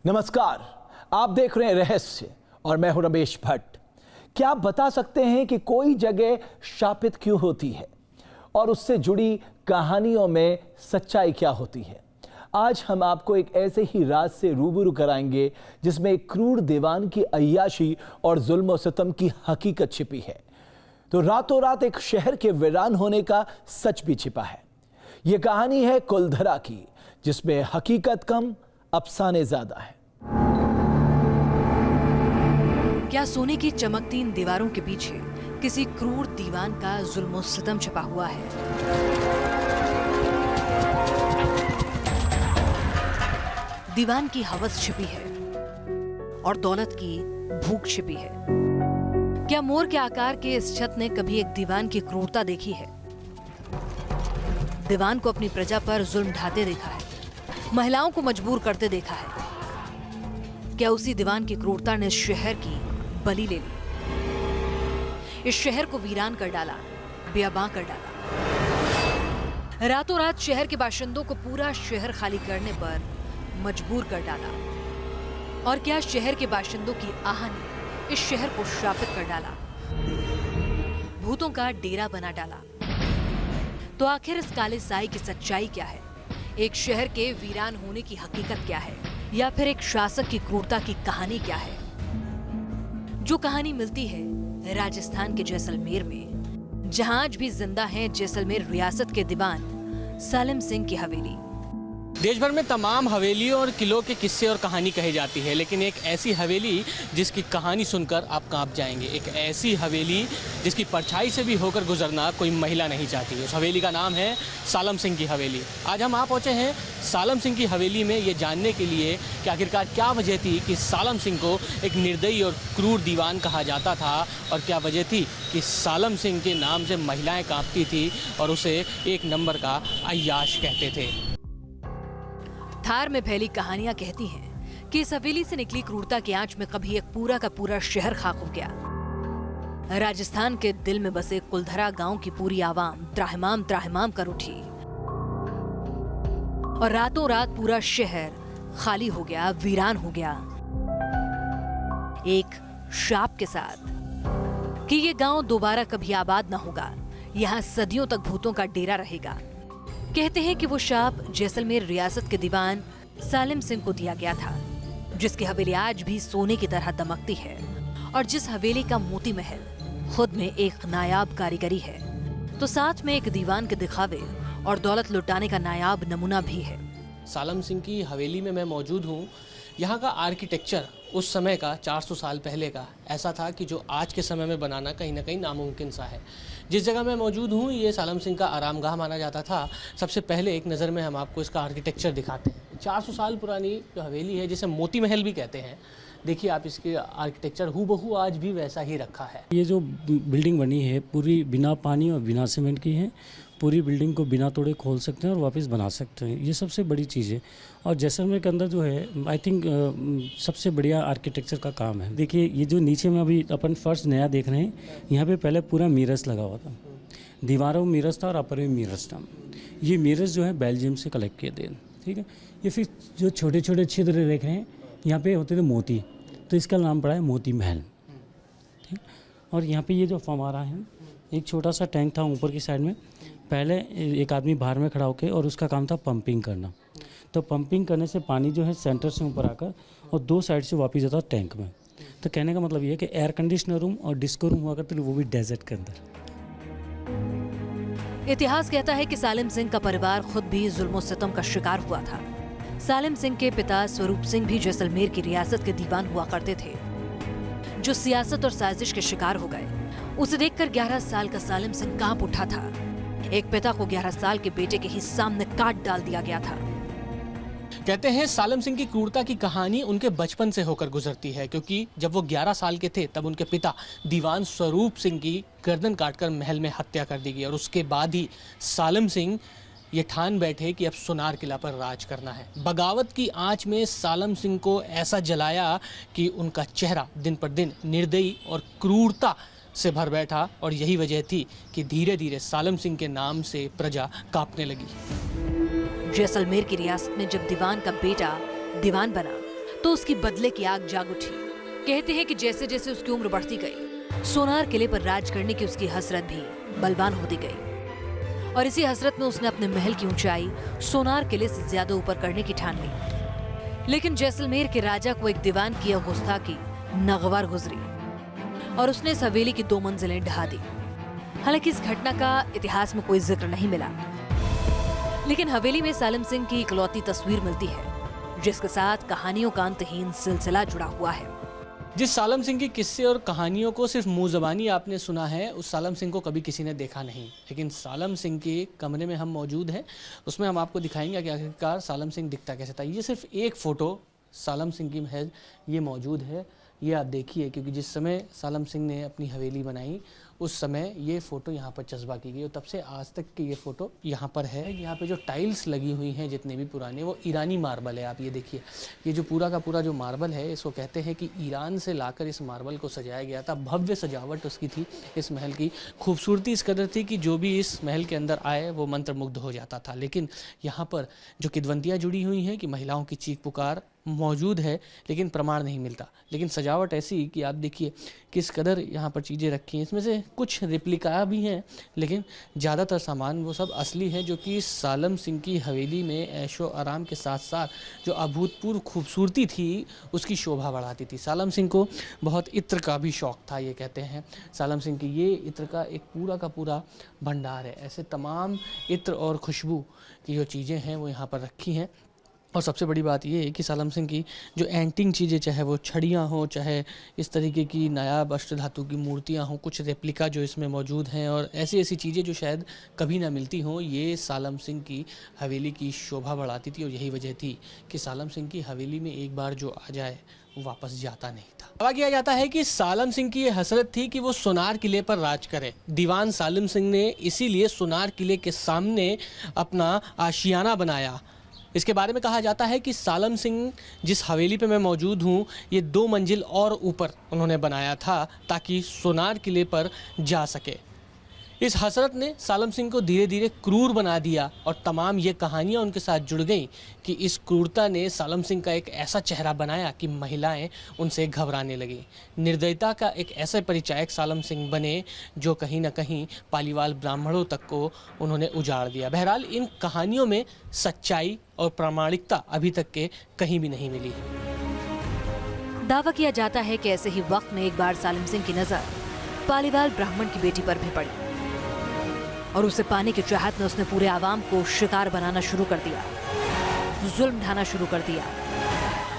नमस्कार, आप देख रहे हैं रहस्य और मैं हूं रमेश भट्ट। क्या आप बता सकते हैं कि कोई जगह शापित क्यों होती है और उससे जुड़ी कहानियों में सच्चाई क्या होती है? आज हम आपको एक ऐसे ही राज से रूबरू कराएंगे जिसमें एक क्रूर दीवान की अय्याशी और जुल्म और सितम की हकीकत छिपी है। तो रातों रात एक शहर के वीरान होने का सच भी छिपा है। यह कहानी है कुलधरा की, जिसमें हकीकत कम अफसाने ज्यादा है। क्या सोने की चमकती इन दीवारों के पीछे किसी क्रूर दीवान का जुल्म और सितम छिपा हुआ है? दीवान की हवस छिपी है और दौलत की भूख छिपी है। क्या मोर के आकार के इस छत ने कभी एक दीवान की क्रूरता देखी है? दीवान को अपनी प्रजा पर जुल्म ढाते देखा है, महिलाओं को मजबूर करते देखा है। क्या उसी दीवान की क्रूरता ने इस शहर की बलि ले ली, इस शहर को वीरान कर डाला, बेअबां कर डाला, रातों रात शहर के बाशिंदों को पूरा शहर खाली करने पर मजबूर कर डाला? और क्या शहर के बाशिंदों की आह ने इस शहर को श्रापित कर डाला, भूतों का डेरा बना डाला? तो आखिर इस काले साई की सच्चाई क्या है? एक शहर के वीरान होने की हकीकत क्या है, या फिर एक शासक की क्रूरता की कहानी क्या है? जो कहानी मिलती है राजस्थान के जैसलमेर में, जहां आज भी जिंदा हैं जैसलमेर रियासत के दीवान सालिम सिंह की हवेली। देश भर में तमाम हवेलियों और किलों के किस्से और कहानी कही जाती है, लेकिन एक ऐसी हवेली जिसकी कहानी सुनकर आप कांप जाएंगे। एक ऐसी हवेली जिसकी परछाई से भी होकर गुजरना कोई महिला नहीं चाहती। उस हवेली का नाम है सालम सिंह की हवेली। आज हम आ पहुंचे हैं सालम सिंह की हवेली में ये जानने के लिए कि आखिरकार क्या वजह थी कि सालम सिंह को एक निर्दयी और क्रूर दीवान कहा जाता था, और क्या वजह थी कि सालम सिंह के नाम से महिलाएं कांपती थी और उसे एक नंबर का अय्याश कहते थे। थार में फैली कहानियां कहती हैं कि इस हवेली से निकली क्रूरता की आंच में कभी एक पूरा का पूरा शहर खाक हो गया। राजस्थान के दिल में बसे कुलधरा गांव की पूरी आवाम त्राहिमाम त्राहिमाम कर उठी और रातों रात पूरा शहर खाली हो गया, वीरान हो गया, एक शाप के साथ कि ये गांव दोबारा कभी आबाद न होगा, यहाँ सदियों तक भूतों का डेरा रहेगा। कहते हैं कि वो शाप जैसलमेर रियासत के दीवान सालिम सिंह को दिया गया था, जिसकी हवेली आज भी सोने की तरह दमकती है और जिस हवेली का मोती महल खुद में एक नायाब कारीगरी है, तो साथ में एक दीवान के दिखावे और दौलत लुटाने का नायाब नमूना भी है। सालम सिंह की हवेली में मैं मौजूद हूँ। यहाँ का आर्किटेक्चर उस समय का 400 साल पहले का ऐसा था कि जो आज के समय में बनाना कहीं ना कहीं नामुमकिन सा है। जिस जगह मैं मौजूद हूँ ये सालम सिंह का आरामगाह माना जाता था। सबसे पहले एक नज़र में हम आपको इसका आर्किटेक्चर दिखाते हैं। 400 साल पुरानी जो हवेली है, जिसे मोती महल भी कहते हैं, देखिए आप इसके आर्किटेक्चर हूबहू आज भी वैसा ही रखा है। ये जो बिल्डिंग बनी है पूरी बिना पानी और बिना सीमेंट की है। पूरी बिल्डिंग को बिना तोड़े खोल सकते हैं और वापस बना सकते हैं, ये सबसे बड़ी चीज़ है। और जैसलमेर के अंदर जो है आई थिंक सबसे बढ़िया आर्किटेक्चर का काम है। देखिए ये जो नीचे में अभी अपन फर्श नया देख रहे हैं, यहाँ पे पहले पूरा मिरर्स लगा हुआ था, दीवारों में मिरर्स था और अपर में मिरर्स था। ये मिरर्स जो है बेल्जियम से कलेक्ट किए थे, ठीक है। ये फिर जो छोटे छोटे छिद्र देख रहे हैं यहाँ पे होते थे मोती, तो इसका नाम पड़ा है मोती महल, ठीक। और यहाँ पे ये जो फवारा है, एक छोटा सा टैंक था ऊपर की साइड में। पहले एक आदमी बाहर में खड़ा होकर और उसका काम था पंपिंग करना। तो पंपिंग करने से पानी जो है सेंटर से ऊपर आकर और दो साइड से वापस जाता टैंक में। तो कहने का मतलब ये है कि एयर कंडीशनर रूम और डिस्को रूम हुआ करते, वो भी डेजर्ट के अंदर। इतिहास कहता है कि सालिम सिंह का परिवार खुद भी जुल्म और सितम का शिकार हुआ था। सालिम सिंह के पिता स्वरूप सिंह भी जैसलमेर की रियासत के दीवान हुआ करते थे, जो सियासत और साजिश के शिकार हो गए। उसे देखकर 11 साल का सालिम सिंह कांप उठा था। एक पिता को 11 साल के बेटे के ही सामने काट डाल दिया गया था। कहते हैं सालम सिंह की क्रूरता की कहानी उनके बचपन से होकर गुजरती है, क्योंकि जब वो 11 साल के थे तब उनके पिता दीवान स्वरूप सिंह की गर्दन काटकर महल में हत्या कर दी गई, और उसके बाद ही सालम सिंह ये ठान बैठे कि अब सोनार किला पर राज करना है। बगावत की आंच में सालम सिंह को ऐसा जलाया कि उनका चेहरा दिन पर दिन निर्दयी और क्रूरता से भर बैठा, और यही वजह थी कि धीरे धीरे सालम सिंह के नाम से प्रजा कांपने लगी। जैसलमेर की रियासत में जब दीवान का बेटा दीवान बना तो उसकी बदले की आग जाग उठी। कहते हैं कि जैसे जैसे उसकी उम्र बढ़ती गई, सोनार किले पर राज करने की उसकी हसरत भी बलवान होती गई और इसी हसरत में उसने अपने महल की ऊंचाई सोनार किले से ज्यादा ऊपर करने की ठान ली। लेकिन जैसलमेर के राजा को एक दीवान की गुस्ताखी नागवार गुजरी और उसने इस हवेली की 2 मंजिलें ढहा दी। हालांकि इस घटना का इतिहास में कोई जिक्र नहीं मिला, लेकिन हवेली में सालिम सिंह की इकलौती तस्वीर मिलती है जिसके साथ कहानियों का अंतहीन सिलसिला जुड़ा हुआ है। जिस सालम सिंह के किस्से और कहानियों को सिर्फ मुंह ज़बानी आपने सुना है, उस सालम सिंह को कभी किसी ने देखा नहीं। लेकिन सालम सिंह के कमरे में हम मौजूद हैं, उसमें हम आपको दिखाएंगे कि आखिरकार सालम सिंह दिखता कैसे था। ये सिर्फ एक फ़ोटो सालम सिंह की महज ये मौजूद है, ये आप देखिए, क्योंकि जिस समय सालम सिंह ने अपनी हवेली बनाई उस समय ये फ़ोटो यहाँ पर चस्बा की गई और तब से आज तक की ये फ़ोटो यहाँ पर है। यहाँ पे जो टाइल्स लगी हुई हैं जितने भी पुराने, वो ईरानी मार्बल है। आप ये देखिए, ये जो पूरा का पूरा जो मार्बल है, इसको कहते हैं कि ईरान से लाकर इस मार्बल को सजाया गया था। भव्य सजावट उसकी थी, इस महल की खूबसूरती इस कदर थी कि जो भी इस महल के अंदर आए वो मंत्रमुग्ध हो जाता था। लेकिन यहाँ पर जो किदवंतियाँ जुड़ी हुई हैं कि महिलाओं की चीख पुकार मौजूद है, लेकिन प्रमाण नहीं मिलता। लेकिन सजावट ऐसी कि आप देखिए किस कदर यहाँ पर चीज़ें रखी हैं। इसमें से कुछ रेप्लिका भी हैं, लेकिन ज़्यादातर सामान वो सब असली है, जो कि सालम सिंह की हवेली में ऐशो आराम के साथ साथ जो अभूतपूर्व खूबसूरती थी उसकी शोभा बढ़ाती थी। सालम सिंह को बहुत इत्र का भी शौक़ था। ये कहते हैं सालम सिंह की ये इत्र का एक पूरा का पूरा भंडार है। ऐसे तमाम इत्र और खुशबू की जो चीज़ें हैं वो यहाँ पर रखी हैं। और सबसे बड़ी बात ये है कि सालम सिंह की जो एंटिंग चीज़ें, चाहे वो छड़ियाँ हों, चाहे इस तरीके की नायाब अष्ट धातु की मूर्तियाँ हों, कुछ रेप्लिका जो इसमें मौजूद हैं और ऐसी ऐसी चीज़ें जो शायद कभी ना मिलती हों, ये सालम सिंह की हवेली की शोभा बढ़ाती थी। और यही वजह थी कि सालम सिंह की हवेली में एक बार जो आ जाए वो वापस जाता नहीं था। दावा किया जाता है कि सालम सिंह की ये हसरत थी कि वो सोनार किले पर राज करे। दीवान सालिम सिंह ने इसीलिए सोनार किले के सामने अपना आशियाना बनाया। इसके बारे में कहा जाता है कि सालम सिंह जिस हवेली पे मैं मौजूद हूँ, ये 2 मंजिल और ऊपर उन्होंने बनाया था ताकि सोनार किले पर जा सके। इस हसरत ने सालम सिंह को धीरे धीरे क्रूर बना दिया और तमाम ये कहानियाँ उनके साथ जुड़ गईं कि इस क्रूरता ने सालम सिंह का एक ऐसा चेहरा बनाया कि महिलाएं उनसे घबराने लगीं। निर्दयता का एक ऐसे परिचायक सालम सिंह बने जो कहीं ना कहीं पालीवाल ब्राह्मणों तक को उन्होंने उजाड़ दिया। बहरहाल इन कहानियों में सच्चाई और प्रामाणिकता अभी तक के कहीं भी नहीं मिली। दावा किया जाता है कि ऐसे ही वक्त में एक बार सालिम सिंह की नजर पालीवाल ब्राह्मण की बेटी पर भी पड़ी और उसे पाने की चाहत में उसने पूरे आवाम को शिकार बनाना शुरू कर दिया, जुल्म ढाना शुरू कर दिया।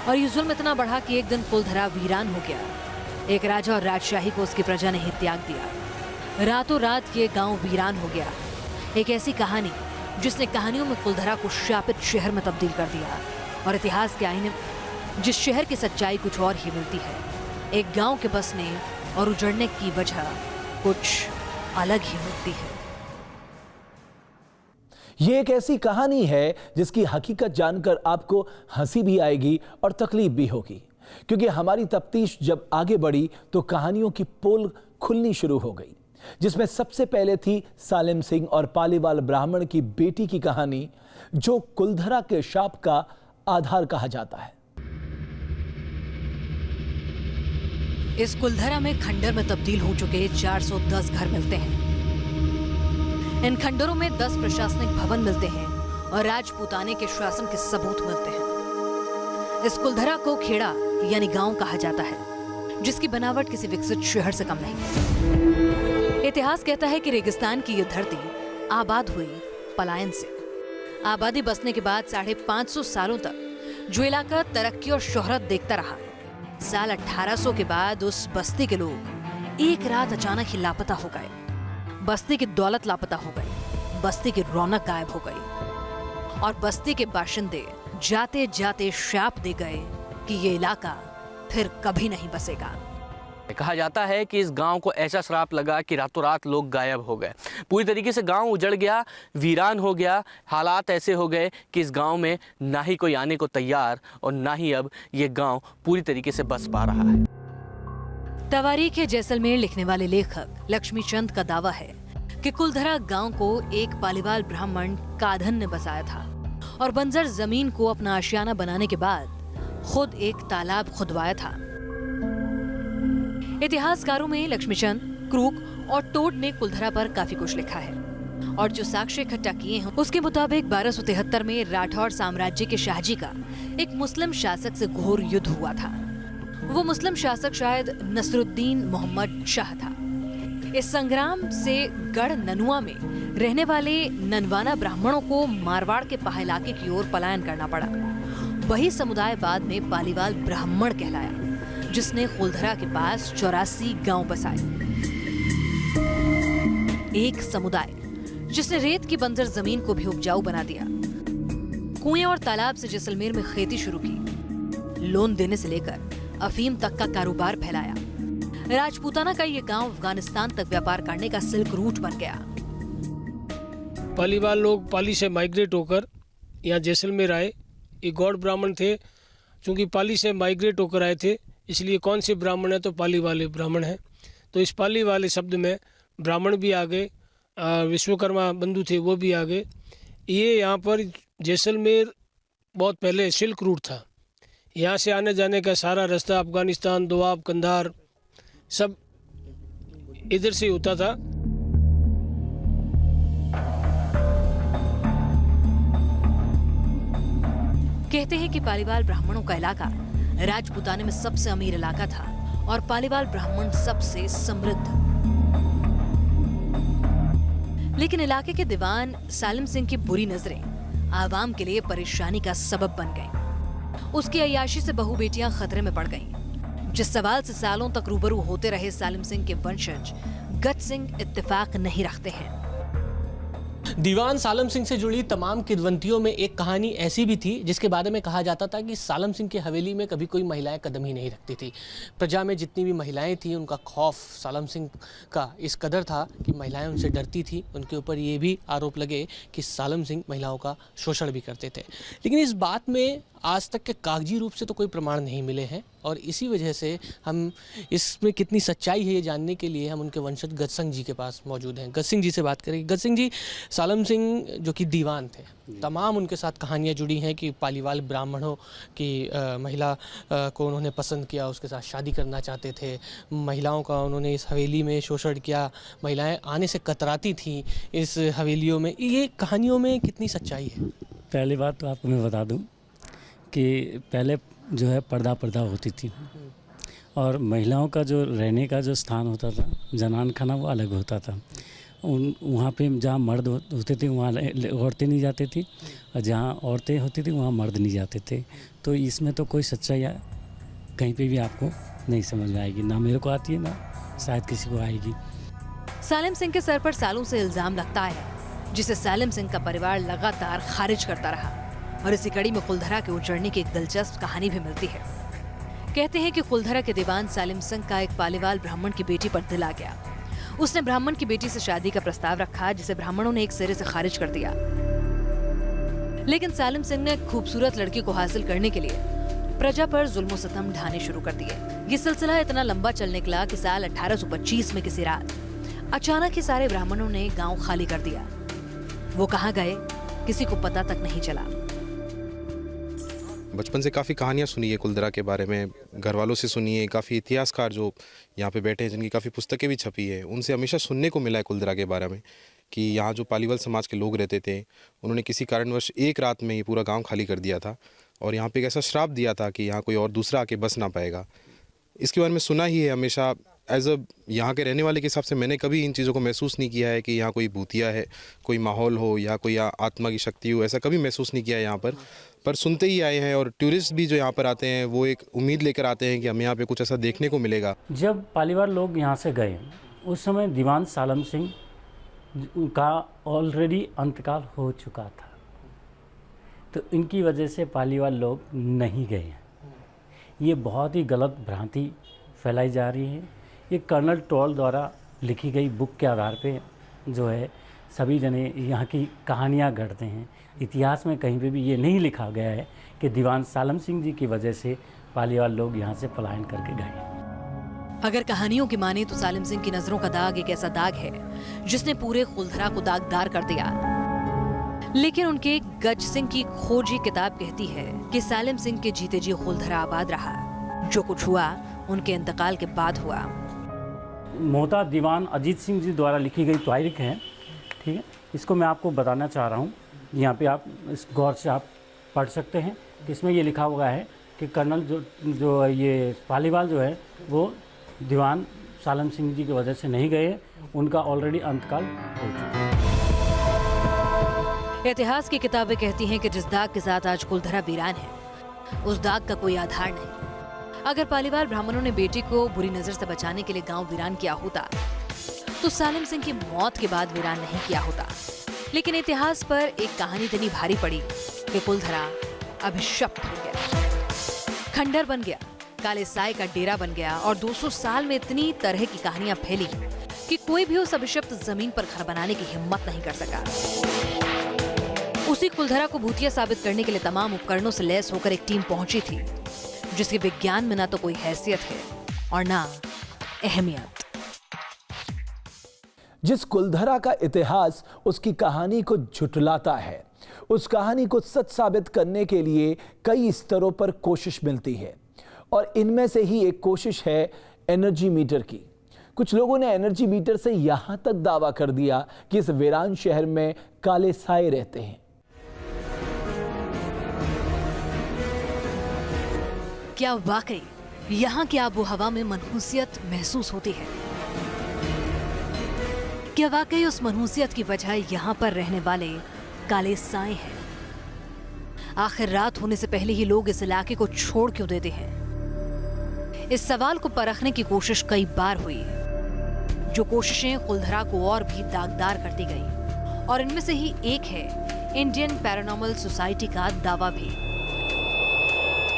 और ये जुल्म इतना बढ़ा कि एक दिन कुलधरा वीरान हो गया। एक राजा और राजशाही को उसकी प्रजा ने ही त्याग दिया। रातों रात ये गांव वीरान हो गया। एक ऐसी कहानी जिसने कहानियों में कुलधरा को शापित शहर में तब्दील कर दिया। और इतिहास के आईने में जिस शहर की सच्चाई कुछ और ही मिलती है, एक गांव के बसने और उजड़ने की वजह कुछ अलग ही मिलती है। ये एक ऐसी कहानी है जिसकी हकीकत जानकर आपको हंसी भी आएगी और तकलीफ भी होगी, क्योंकि हमारी तफ्तीश जब आगे बढ़ी तो कहानियों की पोल खुलनी शुरू हो गई, जिसमें सबसे पहले थी सालिम सिंह और पालीवाल ब्राह्मण की बेटी की कहानी, जो कुलधरा के शाप का आधार कहा जाता है। इस कुलधरा में खंडर में तब्दील हो चुके 410 घर मिलते हैं। इन खंडरों में 10 प्रशासनिक भवन मिलते हैं और राजपूताने के शासन के सबूत मिलते हैं। इस कुलधरा को खेड़ा यानी गांव कहा जाता है, जिसकी बनावट किसी विकसित शहर से कम नहीं। इतिहास कहता है कि रेगिस्तान की यह धरती आबाद हुई पलायन से। आबादी बसने के बाद 550 सालों तक जो इलाका तरक्की और शोहरत देखता रहा, साल 1800 के बाद उस बस्ती के लोग एक रात अचानक ही लापता हो गए। बस्ती की दौलत लापता हो गई, बस्ती की रौनक गायब हो गई और बस्ती के बाशिंदे जाते जाते शाप दे गए कि ये इलाका फिर कभी नहीं बसेगा। कहा जाता है कि इस गांव को ऐसा श्राप लगा कि रातों रात लोग गायब हो गए। पूरी तरीके से गांव उजड़ गया, वीरान हो गया। हालात ऐसे हो गए कि इस गांव में ना ही कोई आने को तैयार और ना ही अब ये गांव पूरी तरीके से बस पा रहा है। तवारीख जैसलमेर लिखने वाले लेखक लक्ष्मी चंद का दावा है कि कुलधरा गांव को एक पालीवाल ब्राह्मण काधन ने बसाया था और बंजर जमीन को अपना आशियाना बनाने के बाद खुद एक तालाब खुदवाया था। इतिहासकारों में लक्ष्मीचंद, क्रूक और टोड ने कुलधरा पर काफी कुछ लिखा है और जो साक्ष्य इकट्ठा किए हैं उसके मुताबिक 1273 में राठौर साम्राज्य के शाहजी का एक मुस्लिम शासक से घोर युद्ध हुआ था। वो मुस्लिम शासक शायद नसरुद्दीन मोहम्मद शाह था। इस संग्राम से गढ़ ननुआ में रहने वाले ननवाना ब्राह्मणों को मारवाड़ के पहाड़ी इलाके की ओर पलायन करना पड़ा। वही समुदाय बाद में पालीवाल ब्राह्मण कहलाया, जिसने कुलधरा के पास 84 गांव बसाए। एक समुदाय जिसने रेत की बंजर जमीन को भी उपजाऊ बना दिया, कुएं और तालाब से जैसलमेर में खेती शुरू की, लोन देने से लेकर अफीम तक का कारोबार फैलाया। राजपूताना का ये गांव अफगानिस्तान तक व्यापार करने का सिल्क रूट बन गया। पालीवाल लोग पाली से माइग्रेट होकर यहाँ जैसलमेर आए। ये गौड़ ब्राह्मण थे। चूँकि पाली से माइग्रेट होकर आए थे, इसलिए कौन से ब्राह्मण है तो पाली वाले ब्राह्मण हैं। तो इस पाली वाले शब्द में ब्राह्मण भी आ गए, विश्वकर्मा बंधु थे वो भी आ गए। ये यहाँ पर जैसलमेर बहुत पहले सिल्क रूट था। यहाँ से आने जाने का सारा रास्ता अफगानिस्तान, दोआब, कंधार सब इधर से होता था। कहते हैं कि पालीवाल ब्राह्मणों का इलाका राजपूताने में सबसे अमीर इलाका था और पालीवाल ब्राह्मण सबसे समृद्ध। लेकिन इलाके के दीवान सालिम सिंह की बुरी नजरें आवाम के लिए परेशानी का सबब बन गईं। उसकी अय्याशी से बहू बेटियां खतरे में पड़ गईं। जिस सवाल से सालों तक रूबरू होते रहे सालिम सिंह के वंशज गज सिंह इत्तेफाक नहीं रखते हैं। दीवान सालम सिंह से जुड़ी तमाम किदवंतियों में एक कहानी ऐसी भी थी जिसके बारे में कहा जाता था कि सालम सिंह की हवेली में कभी कोई महिलाएं कदम ही नहीं रखती थी। प्रजा में जितनी भी महिलाएं थीं उनका खौफ सालम सिंह का इस कदर था कि महिलाएं उनसे डरती थी। उनके ऊपर ये भी आरोप लगे कि सालम सिंह महिलाओं का शोषण भी करते थे। लेकिन इस बात में आज तक के कागजी रूप से तो कोई प्रमाण नहीं मिले हैं और इसी वजह से हम इसमें कितनी सच्चाई है ये जानने के लिए हम उनके वंशज गज सिंह जी के पास मौजूद हैं। गज सिंह जी से बात करेंगे। गज सिंह जी, सालम सिंह जो कि दीवान थे, तमाम उनके साथ कहानियाँ जुड़ी हैं कि पालीवाल ब्राह्मणों की महिला को उन्होंने पसंद किया, उसके साथ शादी करना चाहते थे। महिलाओं का उन्होंने इस हवेली में शोषण किया, महिलाएं आने से कतराती थीं इस हवेलियों में। ये कहानियों में कितनी सच्चाई है? पहली बात तो आपको मैं बता दूं कि पहले जो है पर्दा होती थी और महिलाओं का जो रहने का जो स्थान होता था, जनान खाना, वो अलग होता था। वहाँ पे जहाँ मर्द होते थे वहाँ औरतें नहीं जाती थी और जहाँ औरतें होती थी वहाँ मर्द नहीं जाते थे। तो इसमें तो कोई सच्चाई कहीं पे भी आपको नहीं समझ में आएगी, ना मेरे को आती है ना शायद किसी को आएगी। सालिम सिंह के सर पर सालों से इल्जाम लगता है जिसे सालिम सिंह का परिवार लगातार खारिज करता रहा और इसी कड़ी में कुलधरा के उजड़ने की एक दिलचस्प कहानी भी मिलती है। कहते हैं कि कुलधरा के दीवान सालिम सिंह का एक पालीवाल ब्राह्मण की बेटी पर दिल आ गया। उसने ब्राह्मण की बेटी से शादी का प्रस्ताव रखा जिसे ब्राह्मणों ने एक सिरे से खारिज कर दिया। लेकिन सालिम सिंह ने खूबसूरत लड़की को हासिल करने के लिए प्रजा पर जुल्म सितम ढाने शुरू कर दिए। ये सिलसिला इतना लंबा चल निकला कि साल 1825 में किसी रात अचानक ही सारे ब्राह्मणों ने गांव खाली कर दिया। वो कहाँ गए किसी को पता तक नहीं चला। बचपन से काफ़ी कहानियाँ सुनी है कुलधरा के बारे में, घर वालों से सुनी है, काफ़ी इतिहासकार जो यहाँ पे बैठे हैं जिनकी काफ़ी पुस्तकें भी छपी है, उनसे हमेशा सुनने को मिला है कुलधरा के बारे में कि यहाँ जो पालीवाल समाज के लोग रहते थे उन्होंने किसी कारणवश एक रात में ये पूरा गांव खाली कर दिया था और यहाँ पे एक ऐसा श्राप दिया था कि यहाँ कोई और दूसरा आके बस ना पाएगा। इसके बारे में सुना ही है हमेशा। एज अ यहाँ के रहने वाले के हिसाब से मैंने कभी इन चीज़ों को महसूस नहीं किया है कि यहाँ कोई भूतिया है, कोई माहौल हो या कोई आत्मा की शक्ति हो, ऐसा कभी महसूस नहीं किया है यहाँ पर सुनते ही आए हैं। और टूरिस्ट भी जो यहाँ पर आते हैं वो एक उम्मीद लेकर आते हैं कि हमें यहाँ पे कुछ ऐसा देखने को मिलेगा। जब पालीवाल लोग यहाँ से गए उस समय दीवान सालम सिंह का ऑलरेडी अंतकाल हो चुका था, तो इनकी वजह से पालीवाल लोग नहीं गए। ये बहुत ही गलत भ्रांति फैलाई जा रही है। ये कर्नल टॉल द्वारा लिखी गई बुक के आधार पे जो है सभी जने यहाँ की कहानियाँ गढ़ते हैं। इतिहास में कहीं पे भी ये नहीं लिखा गया है कि दीवान सालम सिंह जी की वजह से पालीवाल लोग यहाँ से पलायन करके गए। अगर कहानियों की माने तो सालिम सिंह की नजरों का दाग एक ऐसा दाग है जिसने पूरे कुलधरा को दागदार कर दिया। लेकिन उनके गज सिंह की खोजी किताब कहती है कि सालिम सिंह के जीते जी कुलधरा आबाद रहा। जो कुछ हुआ उनके इंतकाल के बाद हुआ। मोहताज दीवान अजीत सिंह जी द्वारा लिखी गई तारीख है, ठीक है। इसको मैं आपको बताना चाह रहा हूँ, यहाँ पे आप इस गौर से आप पढ़ सकते हैं कि इसमें ये लिखा हुआ है कि कर्नल जो ये पालीवाल जो है वो दीवान सालिम सिंह जी की वजह से नहीं गए, उनका ऑलरेडी अंतकाल हो चुका है। इतिहास की किताबें कहती हैं कि जिस दाग के साथ आज कुलधरा वीरान है, उस दाग का कोई आधार नहीं। अगर पालीवाल ब्राह्मणों ने बेटी को बुरी नजर से बचाने के लिए गांव वीरान किया होता तो सालिम सिंह की मौत के बाद वीरान नहीं किया होता। लेकिन इतिहास पर एक कहानी इतनी भारी पड़ी कि कुलधरा अभिशप्त हो गया, खंडर बन गया, काले साए का डेरा बन गया और 200 साल में इतनी तरह की कहानियां फैली कि कोई भी उस अभिशप्त जमीन पर घर बनाने की हिम्मत नहीं कर सका। उसी कुलधरा को भूतिया साबित करने के लिए तमाम उपकरणों से लैस होकर एक टीम पहुंची थी, जिसके विज्ञान में ना तो कोई हैसियत है और ना अहमियत। जिस कुलधरा का इतिहास उसकी कहानी को झुठलाता है, उस कहानी को सच साबित करने के लिए कई स्तरों पर कोशिश मिलती है और इनमें से ही एक कोशिश है एनर्जी मीटर की। कुछ लोगों ने एनर्जी मीटर से यहां तक दावा कर दिया कि इस वीरान शहर में काले साए रहते हैं। क्या वाकई यहाँ की आबो हवा में मनहूसियत महसूस होती है? क्या वाकई उस मनहूसियत की वजह यहाँ पर रहने वाले काले साए हैं? आखिर रात होने से पहले ही लोग इस इलाके को छोड़ क्यों देते हैं? इस सवाल को परखने की कोशिश कई बार हुई, जो कोशिशें कुलधरा को और भी दागदार करती गई, और इनमें से ही एक है इंडियन पैरानॉर्मल सोसाइटी का दावा भी।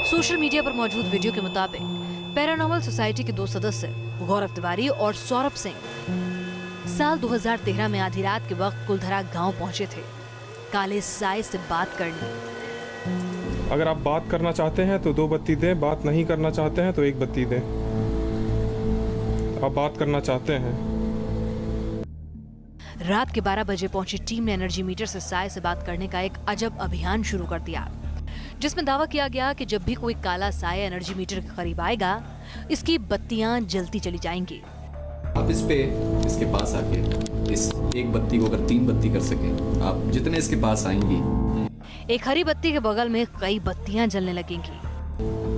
सोशल मीडिया पर मौजूद वीडियो के मुताबिक पैरानॉर्मल सोसाइटी के 2 सदस्य गौरव तिवारी और सौरभ सिंह साल 2013 में आधी रात के वक्त कुलधरा गांव पहुंचे थे काले साए से बात करने। अगर आप बात करना चाहते हैं तो 2 बत्ती दें, बात नहीं करना चाहते हैं तो 1 बत्ती दें। आप बात करना चाहते हैं। रात के 12 बजे पहुंची टीम ने एनर्जी मीटर से साए से बात करने का एक अजब अभियान शुरू कर दिया, जिसमें दावा किया गया कि जब भी कोई काला साया एनर्जी मीटर के करीब आएगा, इसकी बत्तियां जलती चली जाएंगी। आप इसके पास आके इस एक बत्ती को अगर 3 बत्ती कर सके, आप जितने इसके पास आएंगी, एक हरी बत्ती के बगल में कई बत्तियां जलने लगेंगी।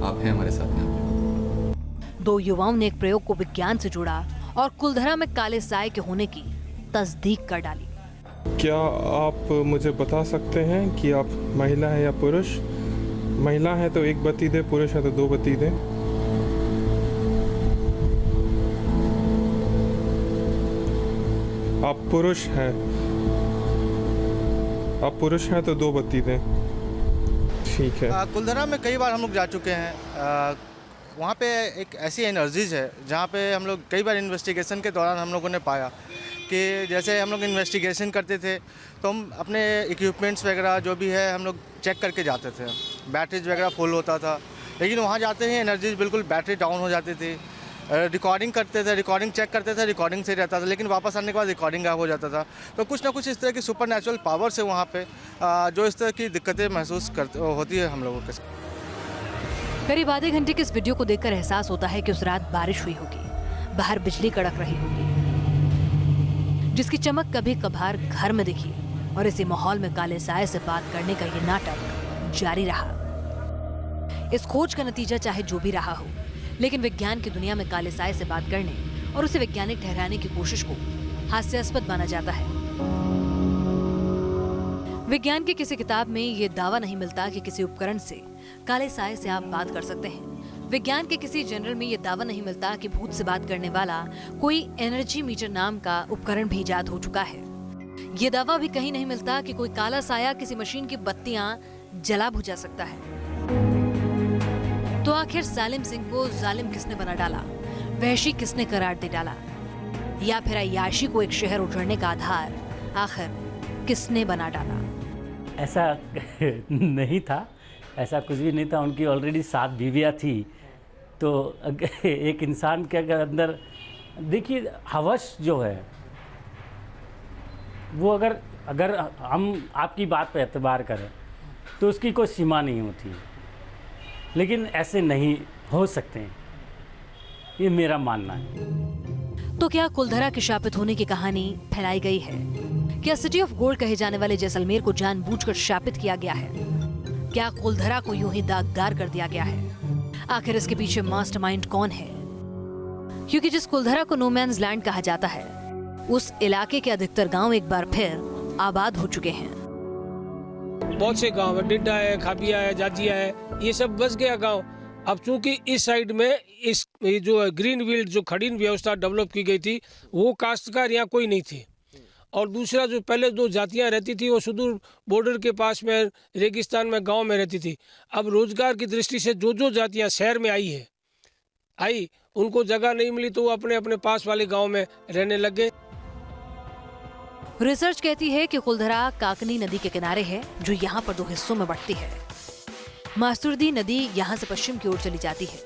आप हैं हमारे साथ यहाँ पे। 2 युवाओं ने एक प्रयोग को विज्ञान से जोड़ा और कुलधरा में काले साए के होने की तस्दीक कर डाली। क्या आप मुझे बता सकते हैं कि आप महिला हैं या पुरुष? महिला है तो 1 बत्ती दें, पुरुष है तो 2 बत्ती दें। आप पुरुष हैं, तो 2 बत्ती दें। ठीक है। कुलधरा में कई बार हम लोग जा चुके हैं। वहाँ पे एक ऐसी एनर्जीज है जहाँ पे हम लोग कई बार इन्वेस्टिगेशन के दौरान हम लोगों ने पाया कि जैसे हम लोग इन्वेस्टिगेशन करते थे तो हम अपने इक्विपमेंट्स वगैरह जो भी है हम लोग चेक करके जाते थे, बैटरीज वगैरह फुल होता था, लेकिन वहाँ जाते ही एनर्जीज बिल्कुल बैटरी डाउन हो जाती थी। रिकॉर्डिंग करते थे, रिकॉर्डिंग चेक करते थे, रिकॉर्डिंग सही रहता था, लेकिन वापस आने के बाद रिकॉर्डिंग गायब हो जाता था। तो कुछ ना कुछ इस तरह की सुपर नेचुरल पावर्स है वहाँ पे, जो इस तरह की दिक्कतें महसूस होती है हम लोगों के साथ। करीब आधे घंटे के इस वीडियो को देखकर एहसास होता है कि उस रात बारिश हुई होगी, बाहर बिजली कड़क रही होगी, जिसकी चमक कभी कभार घर में दिखी, और इसी माहौल में काले साए से बात करने का ये नाटक जारी रहा। इस खोज का नतीजा चाहे जो भी रहा हो, लेकिन विज्ञान की दुनिया में काले साए से बात करने और उसे वैज्ञानिक ठहराने की कोशिश को हास्यास्पद माना जाता है। विज्ञान की किसी किताब में ये दावा नहीं मिलता कि किसी उपकरण से काले साए से आप बात कर सकते हैं। विज्ञान के किसी जर्नल में ये दावा नहीं मिलता कि भूत से बात करने वाला कोई एनर्जी मीटर नाम का उपकरण भी इजाद हो चुका है। ये दावा भी कहीं नहीं मिलता कि कोई काला साया किसी मशीन की बत्तियां जला बुझा सकता है। तो आखिर सालिम सिंह को जालिम किसने बना डाला, वहशी किसने करार दे डाला, या फिर अय्याशी को एक शहर उजड़ने का आधार आखिर किसने बना डाला? ऐसा नहीं था, ऐसा कुछ भी नहीं था। उनकी ऑलरेडी 7 बीवियाँ थी। तो एक इंसान के अंदर देखिए हवस जो है, वो अगर हम आपकी बात पर एतबार करें तो उसकी कोई सीमा नहीं होती, लेकिन ऐसे नहीं हो सकते, ये मेरा मानना है। तो क्या कुलधरा के शापित होने की कहानी फैलाई गई है? क्या सिटी ऑफ गोल्ड कहे जाने वाले जैसलमेर को जानबूझकर शापित किया गया है? क्या कुलधरा को यूं ही दागदार कर दिया गया है? आखिर इसके पीछे मास्टरमाइंड कौन है? क्योंकि जिस कुलधरा को नो मैन्स लैंड कहा जाता है, उस इलाके के अधिकतर गांव एक बार फिर आबाद हो चुके हैं। बहुत से गांव है, डिड्डा है, खाबिया है, जाजिया है, ये सब बस गया गांव। अब चूंकि इस साइड में ये जो ग्रीन फील्ड जो खड़ीन व्यवस्था डेवलप की गई थी, वो काश्तकार यहाँ कोई नहीं थे। और दूसरा जो पहले दो जातियाँ रहती थी वो सुदूर बॉर्डर के पास में रेगिस्तान में गांव में रहती थी। अब रोजगार की दृष्टि से जो जातियाँ शहर में आई उनको जगह नहीं मिली तो वो अपने अपने पास वाले गांव में रहने लग गए। रिसर्च कहती है कि कुलधरा काकनी नदी के किनारे है, जो यहाँ पर दो हिस्सों में बढ़ती है। मास्तुर्दी नदी यहाँ से पश्चिम की ओर चली जाती है।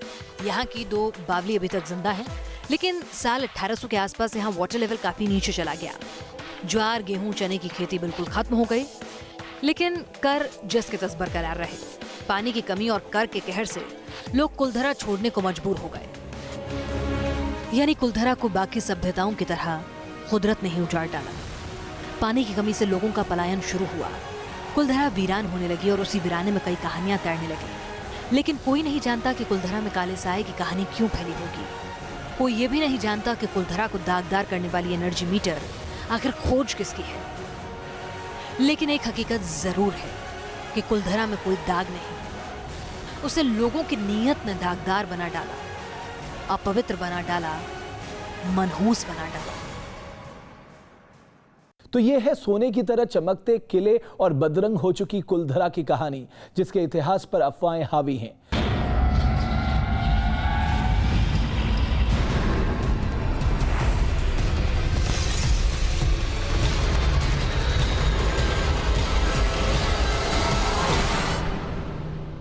यहाँ की दो बावली अभी तक जिंदा है, लेकिन साल 1800 के आसपास यहाँ वाटर लेवल काफी नीचे चला गया। ज्वार, गेहूं, चने की खेती बिल्कुल खत्म हो गई, लेकिन कर जस के तस बरकरार रहे। पानी की कमी और कर के कहर से लोग कुलधरा छोड़ने को मजबूर हो गए। यानी कुलधरा को बाकी सभ्यताओं की तरह कुदरत ने ही उजाड़ डाला। पानी की कमी से लोगों का पलायन शुरू हुआ। कुलधरा वीरान होने लगी और उसी वीराने में कई कहानियां तैरने लगी। लेकिन कोई नहीं जानता कि कुलधरा में काले साए की कहानी क्यों फैली होगी। कोई ये भी नहीं जानता कि कुलधरा को दागदार करने वाली एनर्जी मीटर आखिर खोज किसकी है। लेकिन एक हकीकत जरूर है कि कुलधरा में कोई दाग नहीं, उसे लोगों की नीयत ने दागदार बना डाला, अपवित्र बना डाला, मनहूस बना डाला। तो ये है सोने की तरह चमकते किले और बदरंग हो चुकी कुलधरा की कहानी, जिसके इतिहास पर अफवाहें हावी हैं।